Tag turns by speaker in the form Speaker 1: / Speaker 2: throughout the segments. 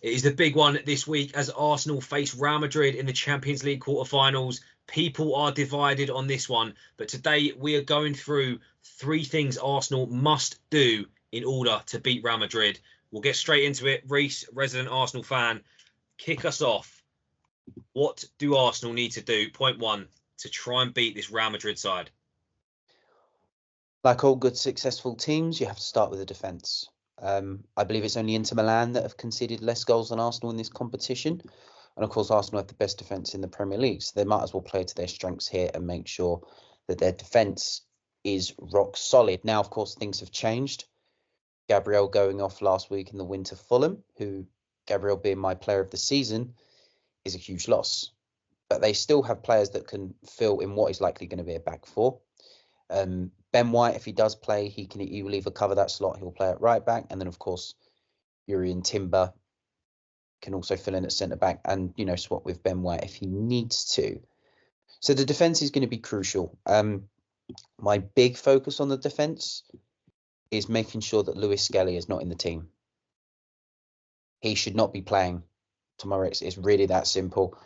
Speaker 1: It is the big one this week as Arsenal face Real Madrid in the Champions League quarterfinals. People are divided on this one, but today we are going through 3 things Arsenal must do in order to beat Real Madrid. We'll get straight into it. Reece, resident Arsenal fan, kick us off. What do Arsenal need to do, point 1, to try and beat this Real Madrid side?
Speaker 2: Like all good successful teams, you have to start with the defence. I believe it's only Inter Milan that have conceded less goals than Arsenal in this competition. And of course, Arsenal have the best defence in the Premier League. So they might as well play to their strengths here and make sure that their defence is rock solid. Now, of course, things have changed. Gabriel going off last week in the win to Fulham, who, Gabriel being my player of the season, is a huge loss. But they still have players that can fill in what is likely going to be a back four. Ben White, if he does play, he will either cover that slot, he'll play at right back, and then of course Jurrien Timber can also fill in at centre back and swap with Ben White if he needs to. So the defence is going to be crucial. My big focus on the defence is making sure that Lewis Skelly is not in the team. He should not be playing tomorrow. It's really that simple.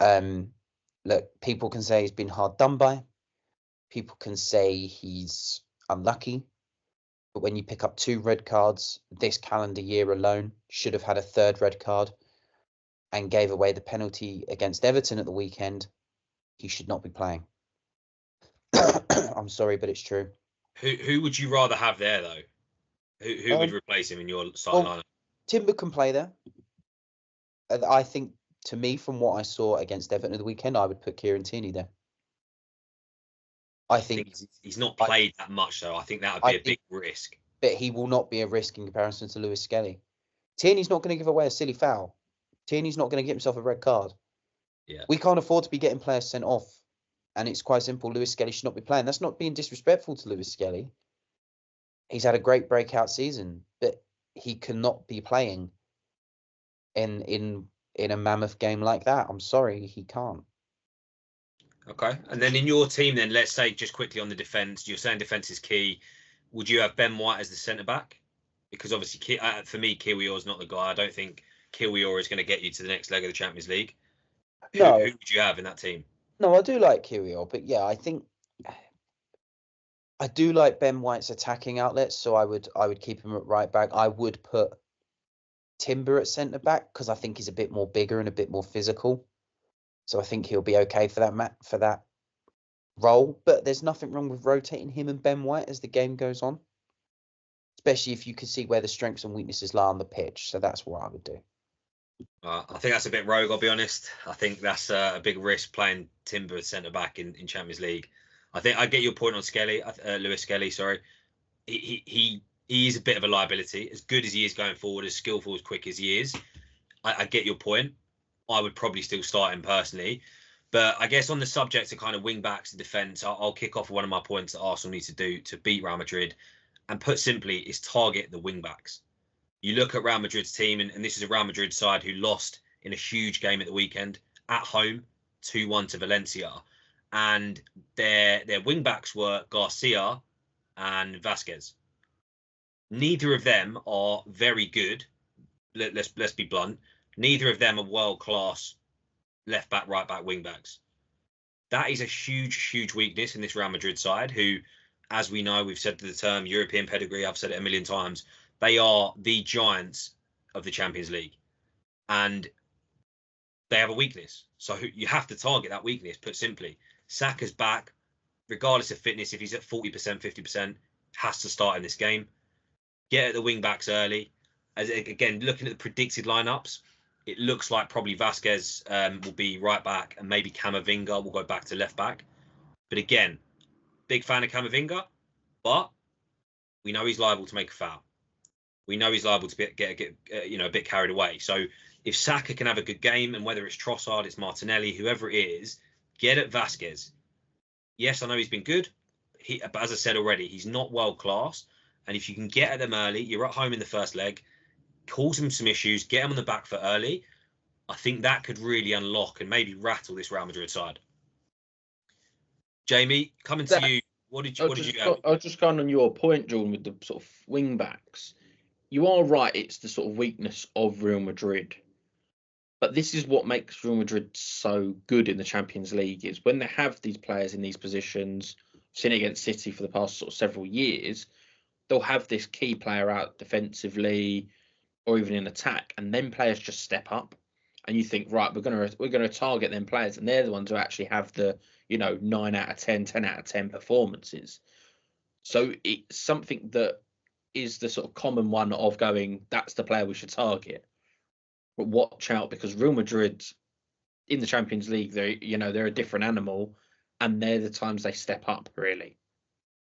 Speaker 2: Look, people can say he's been hard done by. People can say he's unlucky, but when you pick up 2 red cards this calendar year alone, should have had a 3rd red card and gave away the penalty against Everton at the weekend, he should not be playing. I'm sorry, but it's true.
Speaker 1: Who would you rather have there, though? Who would replace him in your starting lineup?
Speaker 2: Timber can play there. I think, to me, from what I saw against Everton at the weekend, I would put Kieran Tierney there. I think
Speaker 1: he's not played that much, though. I think that would be a big risk.
Speaker 2: But he will not be a risk in comparison to Lewis Skelly. Tierney's not going to give away a silly foul. Tierney's not going to get himself a red card.
Speaker 1: Yeah.
Speaker 2: We can't afford to be getting players sent off. And it's quite simple. Lewis Skelly should not be playing. That's not being disrespectful to Lewis Skelly. He's had a great breakout season, but he cannot be playing in a mammoth game like that. I'm sorry, he can't.
Speaker 1: Okay. And then in your team, then, let's say just quickly on the defence, you're saying defence is key. Would you have Ben White as the centre-back? Because obviously, for me, Kiwior is not the guy. I don't think Kiwior is going to get you to the next leg of the Champions League. Who would you have in that team?
Speaker 2: No, I do like Kiwior, but yeah, I think I do like Ben White's attacking outlets, so I would keep him at right back. I would put Timber at centre-back because I think he's a bit more bigger and a bit more physical. So I think he'll be okay for that role. But there's nothing wrong with rotating him and Ben White as the game goes on, especially if you can see where the strengths and weaknesses lie on the pitch. So that's what I would do.
Speaker 1: I think that's a bit rogue, I'll be honest. I think that's a big risk playing Timber as centre-back in Champions League. I think I get your point on Skelly, Lewis Skelly, sorry. He is a bit of a liability. As good as he is going forward, as skillful, as quick as he is, I get your point. I would probably still start him personally. But I guess on the subject of kind of wing-backs and defence, I'll kick off one of my points that Arsenal needs to do to beat Real Madrid. And put simply, is target the wing-backs. You look at Real Madrid's team, and this is a Real Madrid side who lost in a huge game at the weekend, at home, 2-1 to Valencia. And their wing-backs were Garcia and Vasquez. Neither of them are very good. Let's be blunt. Neither of them are world-class left-back, right-back, wing-backs. That is a huge, huge weakness in this Real Madrid side who, as we know, we've said the term European pedigree, I've said it a million times, they are the giants of the Champions League. And they have a weakness. So you have to target that weakness, put simply. Saka's back, regardless of fitness, if he's at 40%, 50%, has to start in this game. Get at the wing-backs early. Again, looking at the predicted lineups, it looks like probably Vasquez will be right back and maybe Camavinga will go back to left back. But again, big fan of Camavinga, but we know he's liable to make a foul. We know he's liable to get a bit carried away. So if Saka can have a good game, and whether it's Trossard, it's Martinelli, whoever it is, get at Vasquez. Yes, I know he's been good, but as I said already, he's not world class. And if you can get at them early, you're at home in the first leg, cause them some issues, get them on the back foot early. I think that could really unlock and maybe rattle this Real Madrid side. Jamie, coming to you, what did you have?
Speaker 3: I was just going on your point, Jordan, with the sort of wing backs. you are right. It's the sort of weakness of Real Madrid. But this is what makes Real Madrid so good in the Champions League is when they have these players in these positions. Seen it against City for the past sort of several years. They'll have this key player out defensively or even in attack, and then players just step up, and you think, right, we're gonna target them players, and they're the ones who actually have the 9 out of 10, 10 out of 10 performances. So it's something that is the sort of common one of going, that's the player we should target. But watch out because Real Madrid in the Champions League, they're a different animal, and they're the times they step up really.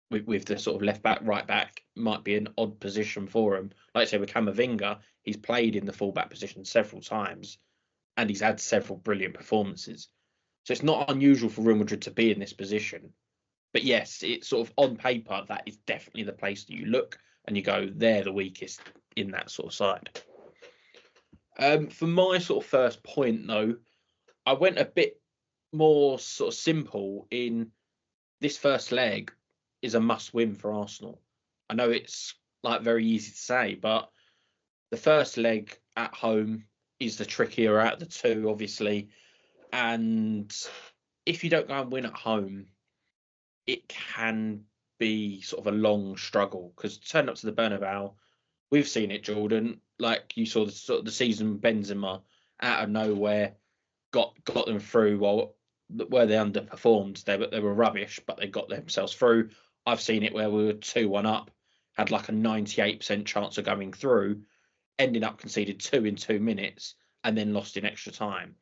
Speaker 3: With the sort of left back, right back might be an odd position for him. Like I say, with Camavinga, he's played in the full back position several times, and he's had several brilliant performances. So it's not unusual for Real Madrid to be in this position. But yes, it's sort of on paper that is definitely the place that you look and you go, they're the weakest in that sort of side. For my sort of first point, though, I went a bit more sort of simple in this first leg is a must-win for Arsenal. I know it's like very easy to say, but the first leg at home is the trickier out of the two, obviously. And if you don't go and win at home, it can be sort of a long struggle because turn up to the Bernabéu, we've seen it, Jordan. Like you saw the sort of the season Benzema out of nowhere got them through while where they underperformed. They were rubbish, but they got themselves through. I've seen it where we were 2-1 up, had like a 98% chance of going through, ending up conceded 2 in 2 minutes, and then lost in extra time.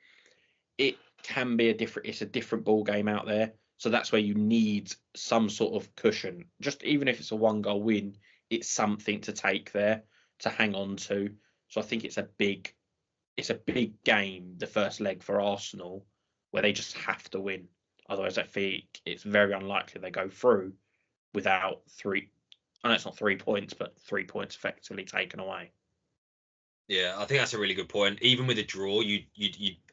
Speaker 3: It can be it's a different ball game out there. So that's where you need some sort of cushion. Just even if it's a 1-goal win, it's something to take there to hang on to. So I think it's a big game, the first leg for Arsenal, where they just have to win. Otherwise, I think it's very unlikely they go through without three. I know it's not 3 points, but 3 points effectively taken away.
Speaker 1: Yeah, I think that's a really good point. Even with a draw, you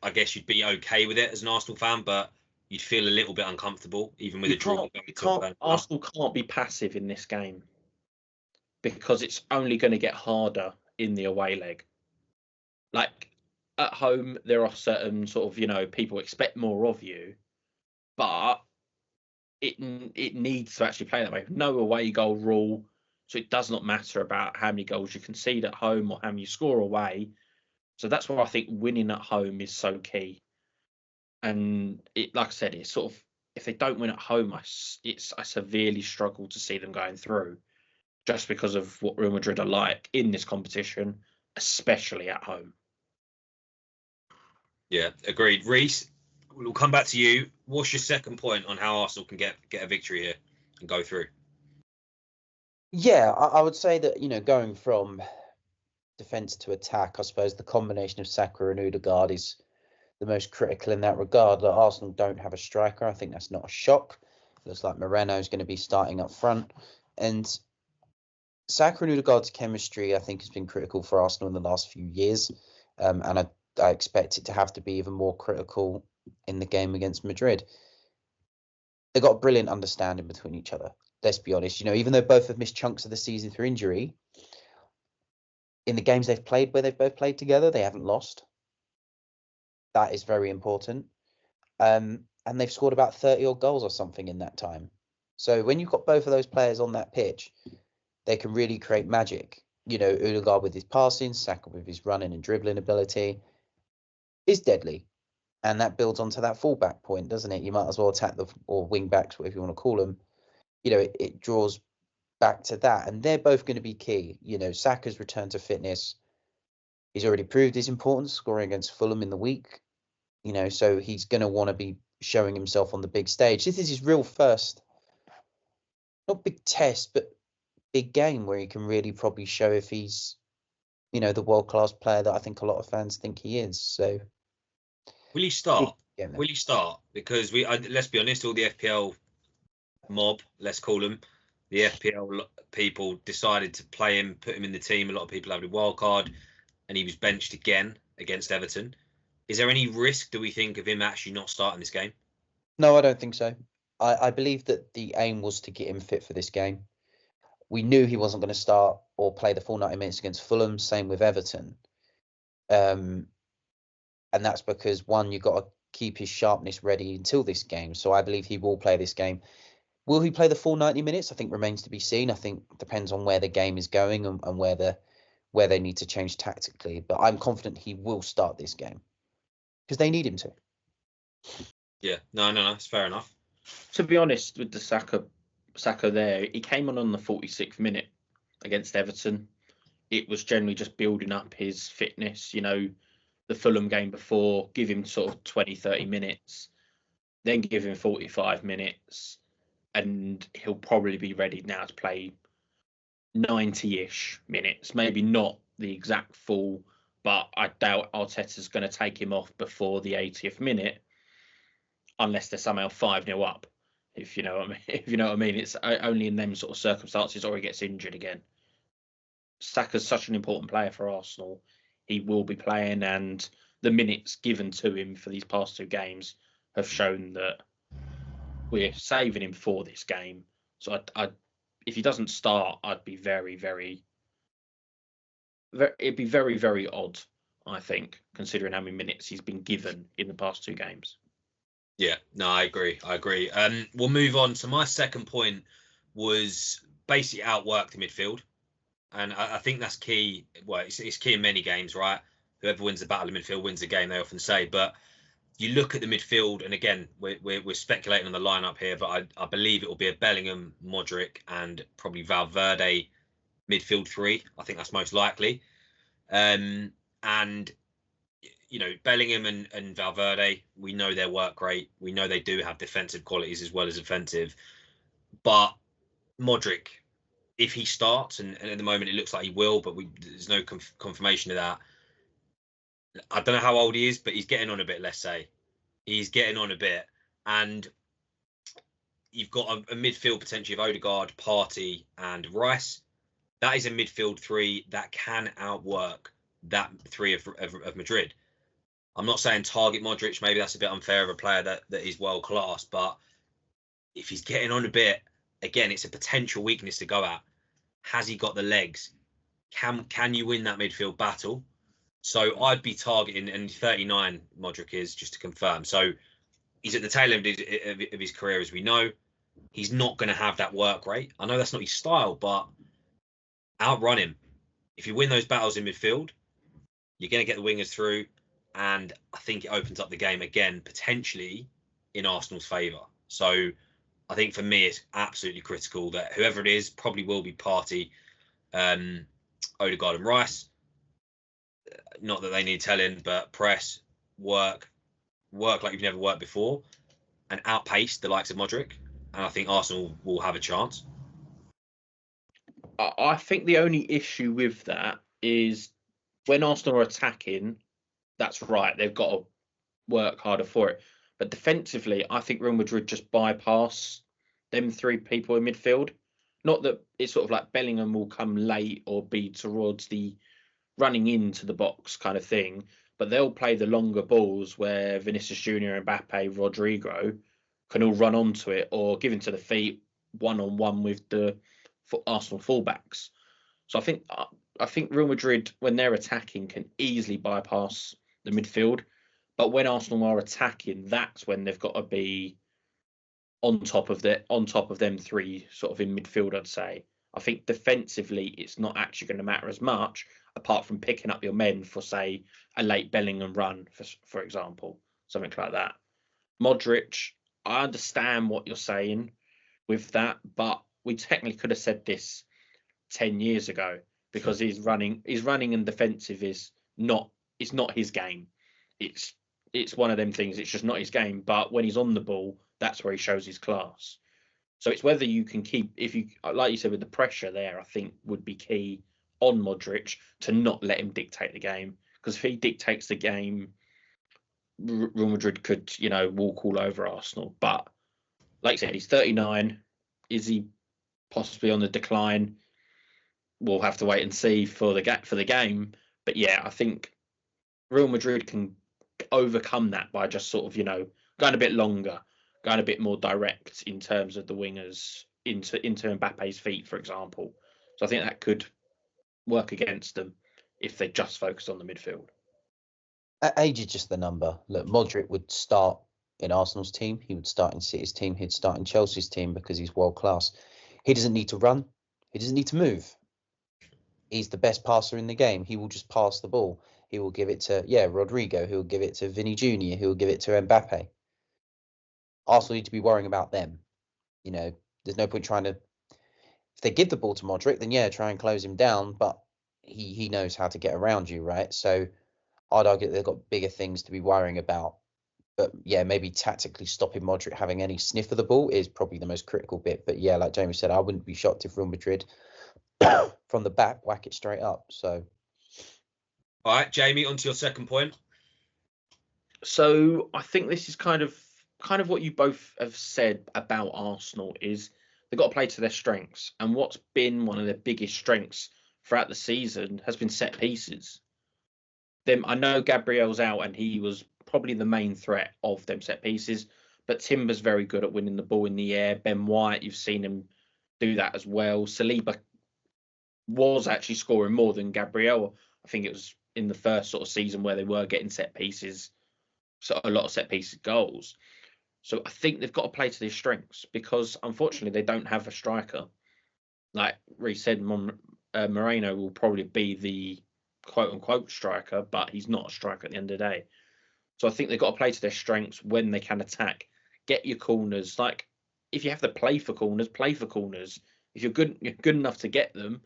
Speaker 1: I guess you'd be okay with it as an Arsenal fan, but you'd feel a little bit uncomfortable even with a draw.
Speaker 3: Arsenal can't be passive in this game because it's only going to get harder in the away leg. Like at home, there are certain sort of people expect more of you, but it needs to actually play that way. No away goal rule, so it does not matter about how many goals you concede at home or how many you score away. So that's why I think winning at home is so key. And like I said, it's sort of if they don't win at home, I severely struggle to see them going through, just because of what Real Madrid are like in this competition, especially at home.
Speaker 1: Yeah, agreed. Reece, we'll come back to you. What's your second point on how Arsenal can get a victory here and go through?
Speaker 2: Yeah, I would say that, going from defence to attack, I suppose the combination of Saka and Odegaard is the most critical in that regard. Like Arsenal don't have a striker. I think that's not a shock. Looks like Moreno's going to be starting up front. And Saka and Odegaard's chemistry, I think, has been critical for Arsenal in the last few years. And I expect it to have to be even more critical in the game against Madrid. They've got a brilliant understanding between each other. Let's be honest. Even though both have missed chunks of the season through injury, in the games they've played where they've both played together, they haven't lost. That is very important. And they've scored about 30 odd goals or something in that time. So when you've got both of those players on that pitch, they can really create magic. Odegaard with his passing, Saka with his running and dribbling ability is deadly. And that builds onto that fullback point, doesn't it? You might as well attack or wing backs, whatever you want to call them. It draws back to that. And they're both going to be key. Saka's return to fitness. He's already proved his importance, scoring against Fulham in the week. So he's going to want to be showing himself on the big stage. This is his real first, not big test, but big game where he can really probably show if he's, the world-class player that I think a lot of fans think he is. So,
Speaker 1: will he start? Will he start? Because let's be honest, all the FPL mob, let's call them, the FPL people decided to play him, put him in the team. A lot of people have a wild card, and he was benched again against Everton. Is there any risk, do we think, of him actually not starting this game?
Speaker 2: No, I don't think so. I believe that the aim was to get him fit for this game. We knew he wasn't going to start or play the full 90 minutes against Fulham. Same with Everton. And that's because, one, you've got to keep his sharpness ready until this game. So I believe he will play this game. Will he play the full 90 minutes? I think remains to be seen. I think depends on where the game is going and where they need to change tactically. But I'm confident he will start this game because they need him to.
Speaker 1: Yeah, no, it's fair enough.
Speaker 3: To be honest, with the Saka there, he came on the 46th minute against Everton. It was generally just building up his fitness. You know, the Fulham game before, give him sort of 20, 30 minutes, then give him 45 minutes, and he'll probably be ready now to play 90-ish minutes. Maybe not the exact full, but I doubt Arteta's going to take him off before the 80th minute, unless they're somehow 5-0 up. If you know what I mean. If you know what I mean, it's only in them sort of circumstances, or he gets injured again. Saka's such an important player for Arsenal. He will be playing, and the minutes given to him for these past 2 games have shown that we're saving him for this game. So if he doesn't start, I'd be it'd be very, very odd, I think, considering how many minutes he's been given in the past 2 games.
Speaker 1: Yeah, no, I agree. We'll move on. So my second point was basically outwork the midfield. And I think that's key. Well, it's key in many games, right? Whoever wins the battle of midfield wins the game, they often say. But you look at the midfield, and again, we're speculating on the lineup here, but I believe it will be a Bellingham, Modric, and probably Valverde midfield 3. I think that's most likely. And you know, Bellingham and Valverde, we know their work rate. We know they do have defensive qualities as well as offensive. But Modric, if he starts, and at the moment it looks like he will, but there's no confirmation of that. I don't know how old he is, but he's getting on a bit, let's say. He's getting on a bit. And you've got a midfield potentially of Odegaard, Partey, and Rice. That is a midfield 3 that can outwork that 3 of Madrid. I'm not saying target Modric. Maybe that's a bit unfair of a player that is world class. But if he's getting on a bit, again, it's a potential weakness to go at. Has he got the legs? Can you win that midfield battle? So I'd be targeting, and 39 Modric is, just to confirm. So he's at the tail end of his career, as we know. He's not going to have that work rate. I know that's not his style, but outrun him. If you win those battles in midfield, you're going to get the wingers through. And I think it opens up the game again, potentially in Arsenal's favour. So I think for me, it's absolutely critical that whoever it is probably will be Partey, Odegaard and Rice. Not that they need telling, but press, work like you've never worked before, and outpace the likes of Modric. And I think Arsenal will have a chance.
Speaker 3: I think the only issue with that is when Arsenal are attacking, that's right, they've got to work harder for it. But defensively, I think Real Madrid just bypass them 3 people in midfield. Not that it's sort of like Bellingham will come late or be towards the running into the box kind of thing, but they'll play the longer balls where Vinicius Jr, Mbappe, Rodrigo can all run onto it or give into the feet one-on-one with the Arsenal fullbacks. So I think Real Madrid, when they're attacking, can easily bypass the midfield. But when Arsenal are attacking, that's when they've got to be on top of them 3 sort of in midfield, I'd say. I think defensively, it's not actually going to matter as much, apart from picking up your men for, say, a late Bellingham run, for example, something like that. Modric, I understand what you're saying with that, but we technically could have said this 10 years ago, because his running and defensive is not his game. It's one of them things. It's just not his game. But when he's on the ball, that's where he shows his class. So it's whether you can keep, if you, like you said, with the pressure there, I think would be key on Modric to not let him dictate the game. Because if he dictates the game, Real Madrid could, walk all over Arsenal. But like I said, he's 39. Is he possibly on the decline? We'll have to wait and see for the game. But yeah, I think Real Madrid can overcome that by just sort of, going a bit longer, going a bit more direct in terms of the wingers into Mbappe's feet, for example. So I think that could work against them if they just focus on the midfield.
Speaker 2: Age is just the number. Look, Modric would start in Arsenal's team. He would start in City's team. He'd start in Chelsea's team because he's world class. He doesn't need to run. He doesn't need to move. He's the best passer in the game. He will just pass the ball. He will give it to, Rodrigo. He will give it to Vini Jr. He will give it to Mbappe. Arsenal need to be worrying about them. There's no point trying to, if they give the ball to Modric, then try and close him down. But he knows how to get around you, right? So I'd argue that they've got bigger things to be worrying about. But maybe tactically stopping Modric having any sniff of the ball is probably the most critical bit. But like Jamie said, I wouldn't be shocked if Real Madrid from the back whack it straight up. So,
Speaker 1: all right, Jamie, on to your second point.
Speaker 3: So I think this is kind of what you both have said about Arsenal is they've got to play to their strengths, and what's been one of their biggest strengths throughout the season has been set pieces. I know Gabriel's out, and he was probably the main threat of them set pieces, but Timber's very good at winning the ball in the air. Ben White, you've seen him do that as well. Saliba was actually scoring more than Gabriel. I think it was in the first sort of season where they were getting set pieces, so a lot of set piece goals. So I think they've got to play to their strengths because unfortunately they don't have a striker. Like Reece said, Moreno will probably be the quote unquote striker, but he's not a striker at the end of the day. So I think they've got to play to their strengths when they can attack. Get your corners. Like if you have to play for corners, play for corners. If you're good enough to get them,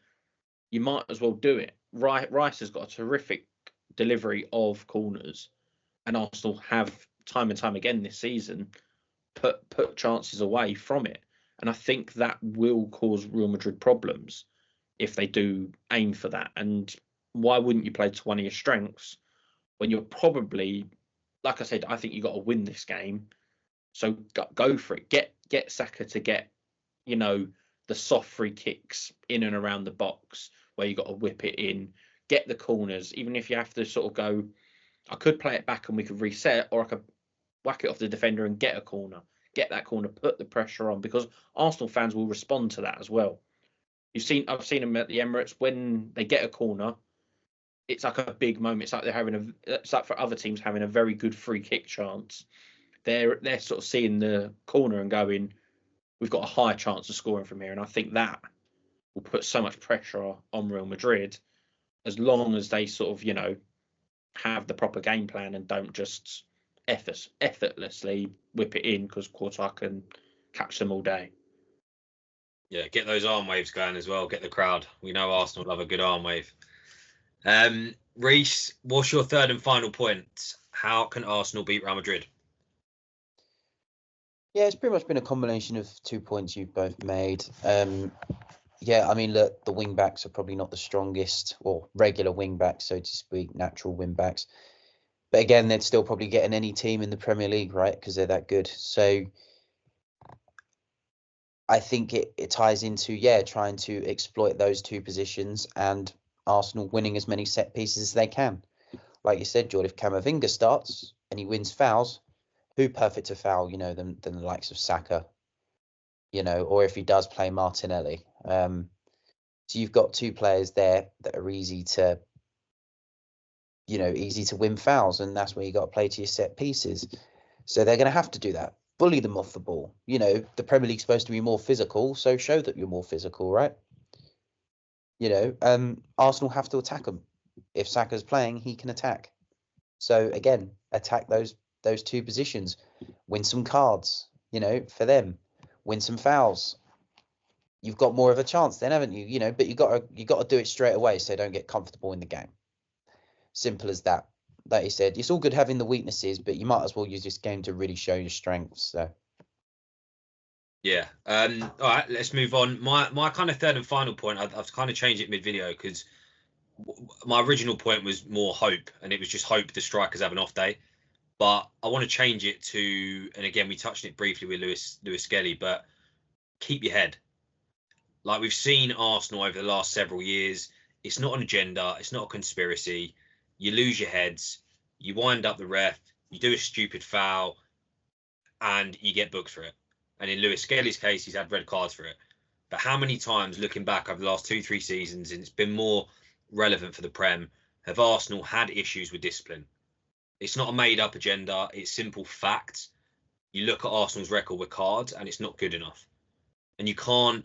Speaker 3: you might as well do it. Rice has got a terrific delivery of corners, and Arsenal have time and time again this season put chances away from it. And I think that will cause Real Madrid problems if they do aim for that. And why wouldn't you play to one of your strengths when you're probably, like I said, I think you got to win this game. So go for it. Get Saka to get, the soft free kicks in and around the box where you got to whip it in. Get the corners, even if you have to sort of go, I could play it back and we could reset, or I could whack it off the defender and get a corner. Get that corner, put the pressure on, because Arsenal fans will respond to that as well. I've seen them at the Emirates when they get a corner. It's like a big moment. It's like it's like for other teams having a very good free kick chance. They're sort of seeing the corner and going, we've got a high chance of scoring from here. And I think that will put so much pressure on Real Madrid as long as they sort of, have the proper game plan and don't just effortlessly whip it in because Courtois can catch them all day.
Speaker 1: Yeah, get those arm waves going as well. Get the crowd. We know Arsenal love a good arm wave. Reece, what's your third and final point? How can Arsenal beat Real Madrid?
Speaker 2: Yeah, it's pretty much been a combination of 2 points you've both made. Look, the wing backs are probably not the strongest or regular wing backs, so to speak, natural wing backs. But again, they'd still probably get in any team in the Premier League, right? Because they're that good. So I think it ties into, trying to exploit those two positions and Arsenal winning as many set pieces as they can. Like you said, George, if Camavinga starts and he wins fouls, who perfect to foul, than the likes of Saka, or if he does play Martinelli. So you've got two players there that are easy to win fouls, and that's where you got to play to your set pieces. So they're going to have to do that. Bully them off the ball. The Premier League's supposed to be more physical, so show that you're more physical, right? Arsenal have to attack them. If Saka's playing, he can attack. So again, attack those two positions. Win some cards, for them. Win some fouls. You've got more of a chance then, haven't you? But you got to do it straight away, so don't get comfortable in the game. Simple as that. Like you said, it's all good having the weaknesses, but you might as well use this game to really show your strengths. So.
Speaker 1: Yeah. All right, let's move on. My kind of third and final point, I've kind of changed it mid-video because my original point was more hope, and it was just hope the strikers have an off day. But I want to change it to, and again, we touched it briefly with Lewis Skelly, but keep your head. Like we've seen Arsenal over the last several years, it's not an agenda, it's not a conspiracy. You lose your heads, you wind up the ref, you do a stupid foul, and you get booked for it. And in Lewis Skelly's case, he's had red cards for it. But how many times, looking back over the last 2-3 seasons, and it's been more relevant for the Prem, have Arsenal had issues with discipline? It's not a made-up agenda. It's simple facts. You look at Arsenal's record with cards, and it's not good enough. And you can't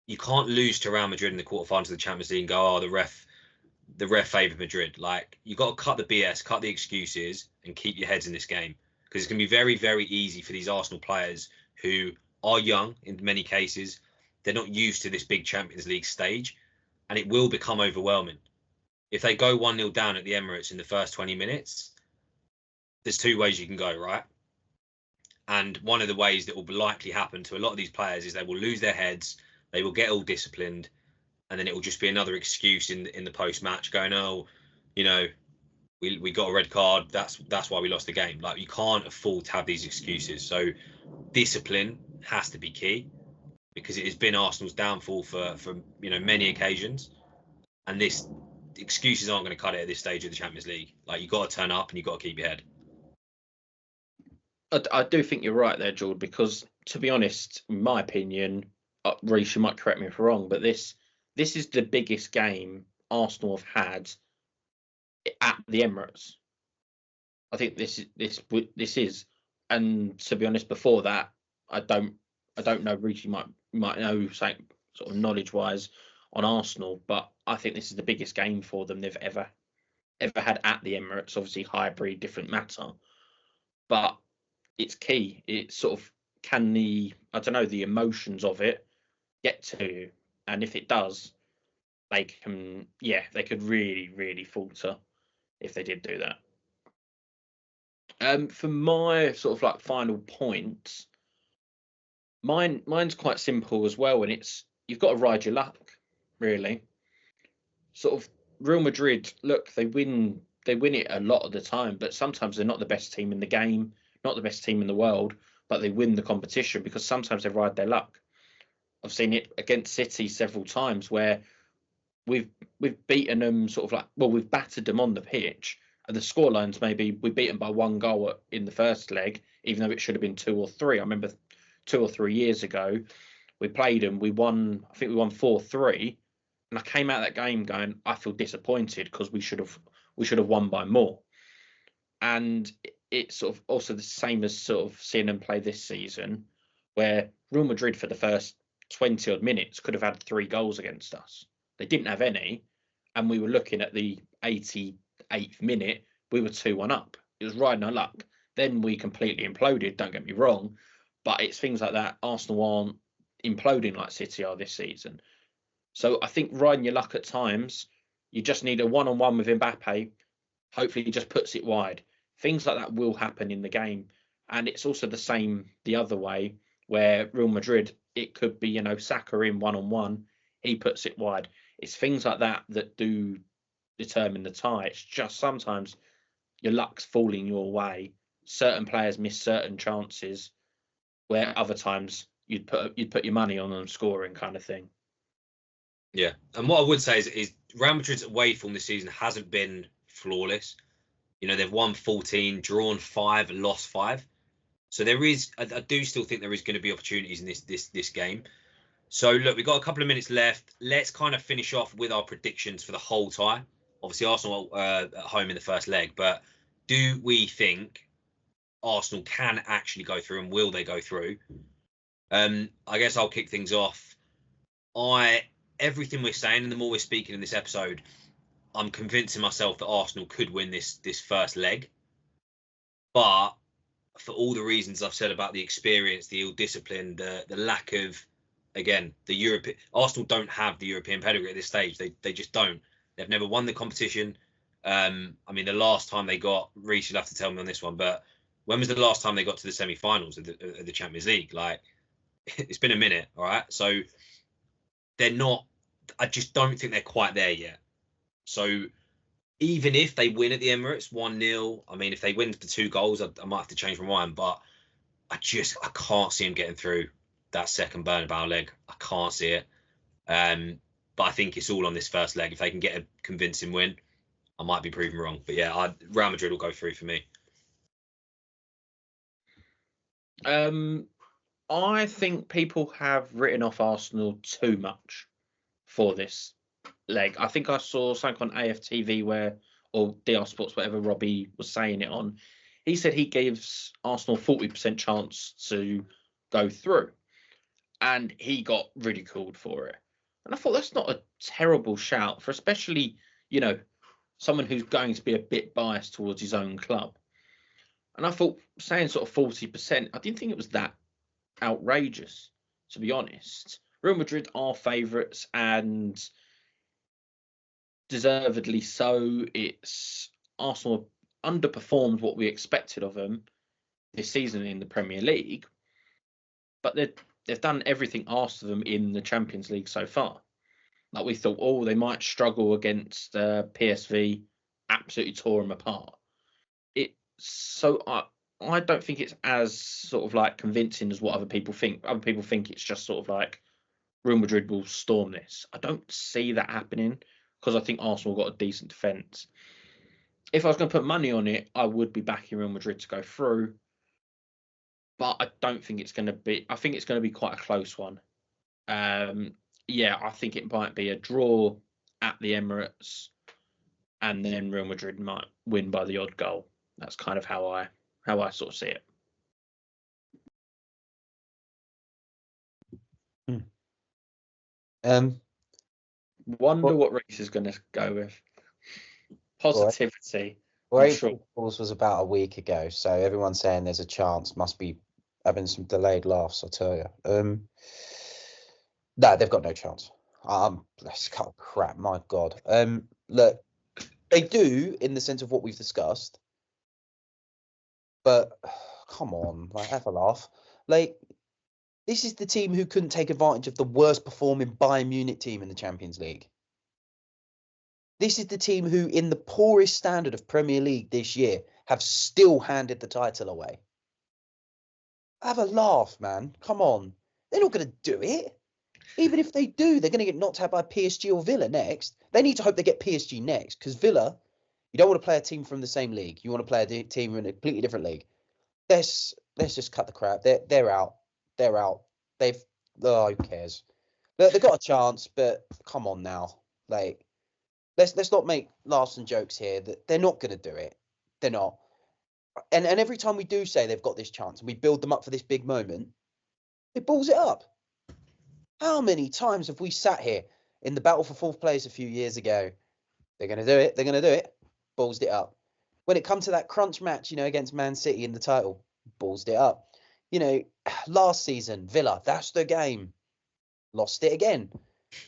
Speaker 1: lose to Real Madrid in the quarterfinals of the Champions League and go, oh, the ref favoured Madrid. Like, you got to cut the BS, cut the excuses, and keep your heads in this game, because it's going to be very, very easy for these Arsenal players who are young in many cases. They're not used to this big Champions League stage, and it will become overwhelming. If they go 1-0 down at the Emirates in the first 20 minutes, there's two ways you can go, right? And one of the ways that will likely happen to a lot of these players is they will lose their heads, they will get all disciplined, and then it will just be another excuse in the post-match going, oh, you know, we got a red card, that's why we lost the game. Like, you can't afford to have these excuses. So discipline has to be key, because it has been Arsenal's downfall for many occasions, and this excuses aren't going to cut it at this stage of the Champions League. Like, you got to turn up and you got to keep your head.
Speaker 3: I do think you're right there, George, because to be honest, in my opinion, Reece, you might correct me if I'm wrong, but this is the biggest game Arsenal have had at the Emirates. I think this is, and to be honest, before that, I don't know. Reece, you might know something sort of knowledge wise on Arsenal, but I think this is the biggest game for them they've ever had at the Emirates. Obviously, hybrid, different matter, but it's key. It's sort of, can the emotions of it get to you? And if it does, they could really, really falter if they did do that. For my sort of like final points, mine's quite simple as well, and it's, you've got to ride your luck, really. Sort of Real Madrid, look, they win it a lot of the time, but sometimes they're not the best team in the game, not the best team in the world, but they win the competition because sometimes they ride their luck. I've seen it against City several times where we've beaten them sort of like, well, we've battered them on the pitch, and the scorelines, maybe we beat them by 1 goal in the first leg, even though it should have been 2 or 3. I remember 2 or 3 years ago, we played them, I think we won 4-3, and I came out of that game going, I feel disappointed because we should have won by more. And it's sort of also the same as sort of seeing them play this season, where Real Madrid for the first 20 odd minutes could have had 3 goals against us. They didn't have any, and we were looking at the 88th minute, we were 2-1 up. It was riding our luck. Then we completely imploded, don't get me wrong, but it's things like that. Arsenal aren't imploding like City are this season. So I think riding your luck at times, you just need a one-on-one with Mbappe. Hopefully he just puts it wide. Things like that will happen in the game. And it's also the same the other way, where Real Madrid, it could be, Saka in one-on-one, he puts it wide. It's things like that that do determine the tie. It's just sometimes your luck's falling your way. Certain players miss certain chances, where other times you'd put your money on them scoring, kind of thing.
Speaker 1: Yeah, and what I would say is Real Madrid's away form this season hasn't been flawless. They've won 14, drawn 5, lost 5. So there is, I do still think there is going to be opportunities in this game. So look, we've got a couple of minutes left. Let's kind of finish off with our predictions for the whole tie. Obviously, Arsenal at home in the first leg, but do we think Arsenal can actually go through, and will they go through? I guess I'll kick things off. Everything we're saying, and the more we're speaking in this episode, I'm convincing myself that Arsenal could win this first leg. But for all the reasons I've said about the experience, the ill-discipline, the lack of, again, the European, Arsenal don't have the European pedigree at this stage. They just don't. They've never won the competition. The last time they got, Reece, you'll have to tell me on this one, but when was the last time they got to the semi-finals of the Champions League? Like, it's been a minute, all right? So they're not, I just don't think they're quite there yet. So even if they win at the Emirates 1-0, if they win for 2 goals, I might have to change my mind, but I can't see them getting through that second Bernabéu leg. I can't see it. But I think it's all on this first leg. If they can get a convincing win, I might be proven wrong. But yeah, Real Madrid will go through for me.
Speaker 3: I think people have written off Arsenal too much for this leg. I think I saw something on AFTV or DR Sports, whatever Robbie was saying it on. He said he gives Arsenal 40% chance to go through, and he got ridiculed for it. And I thought that's not a terrible shout for, especially, someone who's going to be a bit biased towards his own club. And I thought saying sort of 40%, I didn't think it was that outrageous, to be honest. Real Madrid are favourites, and deservedly so. It's Arsenal underperformed what we expected of them this season in the Premier League, but they've done everything asked of them in the Champions League so far. Like, we thought, they might struggle against PSV, absolutely tore them apart. I don't think it's as sort of like convincing as what other people think. Other people think it's just sort of like Real Madrid will storm this. I don't see that happening because I think Arsenal got a decent defence. If I was going to put money on it, I would be backing Real Madrid to go through. But I don't think it's going to be. I think it's going to be quite a close one. I think it might be a draw at the Emirates, and then Real Madrid might win by the odd goal. That's kind of how I sort of see it. Wonder what Reece is going to go with. Positivity.
Speaker 2: Well, April Fools was about a week ago, so everyone's saying there's a chance. Must be having some delayed laughs, I tell you. No, they've got no chance. Let's cut crap. My God. Look, they do in the sense of what we've discussed, but come on, like, have a laugh. Like, this is the team who couldn't take advantage of the worst performing Bayern Munich team in the Champions League. This is the team who, in the poorest standard of Premier League this year, have still handed the title away. Have a laugh, man. Come on. They're not going to do it. Even if they do, they're going to get knocked out by PSG or Villa next. They need to hope they get PSG next, because Villa, you don't want to play a team from the same league. You want to play a team in a completely different league. Let's just cut the crap. They're out. They're out. Who cares? They've got a chance, but come on now. Like, let's not make laughs and jokes here. That they're not going to do it. They're not. And every time we do say they've got this chance and we build them up for this big moment, it balls it up. How many times have we sat here in the battle for fourth place a few years ago? They're going to do it. They're going to do it. Ballsed it up. When it comes to that crunch match, against Man City in the title, ballsed it up. Last season, Villa, that's the game. Lost it again.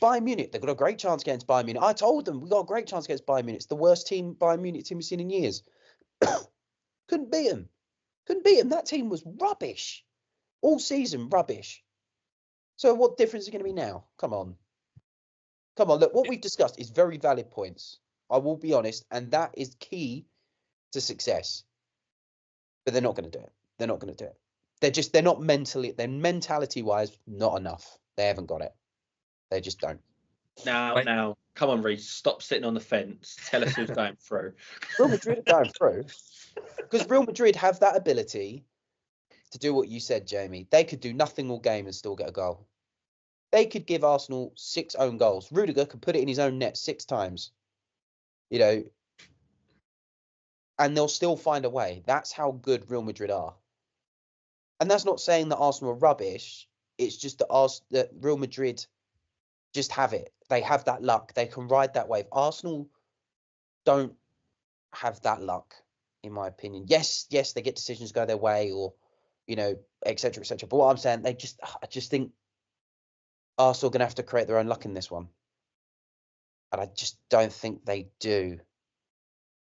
Speaker 2: Bayern Munich, they've got a great chance against Bayern Munich. I told them we got a great chance against Bayern Munich. It's the worst Bayern Munich team we've seen in years. Couldn't beat them. That team was rubbish. All season, rubbish. So what difference is it going to be now? Come on. Look, what we've discussed is very valid points. I will be honest, and that is key to success. But they're not going to do it. They're not mentality-wise, not enough. They haven't got it. They just don't.
Speaker 3: Now, come on, Reece. Stop sitting on the fence. Tell us who's going through.
Speaker 2: Real Madrid are going through. Because Real Madrid have that ability to do what you said, Jamie. They could do nothing all game and still get a goal. They could give Arsenal 6 own goals. Rudiger could put it in his own net 6 times. And they'll still find a way. That's how good Real Madrid are. And that's not saying that Arsenal are rubbish. It's just that Real Madrid just have it. They have that luck. They can ride that wave. Arsenal don't have that luck, in my opinion. Yes, they get decisions go their way, or et cetera, et cetera. But what I'm saying, I just think Arsenal are going to have to create their own luck in this one, and I just don't think they do.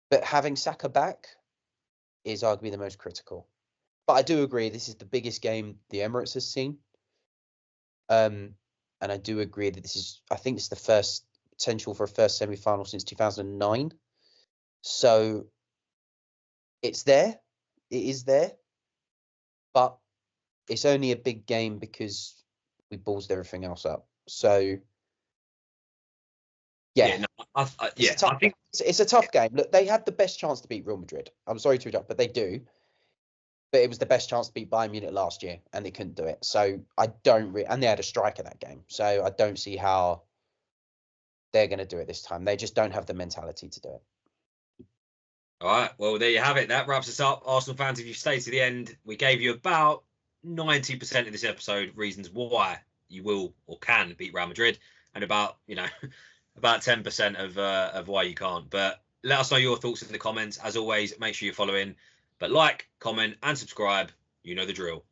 Speaker 2: But having Saka back is arguably the most critical. But I do agree this is the biggest game the Emirates has seen. And I do agree that I think it's the first potential for a first semi-final since 2009. So it's there. It is there. But it's only a big game because we ballsed everything else up. So, yeah.
Speaker 1: I think
Speaker 2: it's a tough game. Look, they had the best chance to beat Real Madrid. I'm sorry to interrupt, but they do. But it was the best chance to beat Bayern Munich last year, and they couldn't do it. So I don't and they had a striker that game. So I don't see how they're going to do it this time. They just don't have the mentality to do it.
Speaker 1: All right, well, there you have it. That wraps us up. Arsenal fans, if you stayed to the end, we gave you about 90% of this episode reasons why you will or can beat Real Madrid, and about, about 10% of why you can't. But let us know your thoughts in the comments. As always, make sure you're following. But like, comment, and subscribe. You know the drill.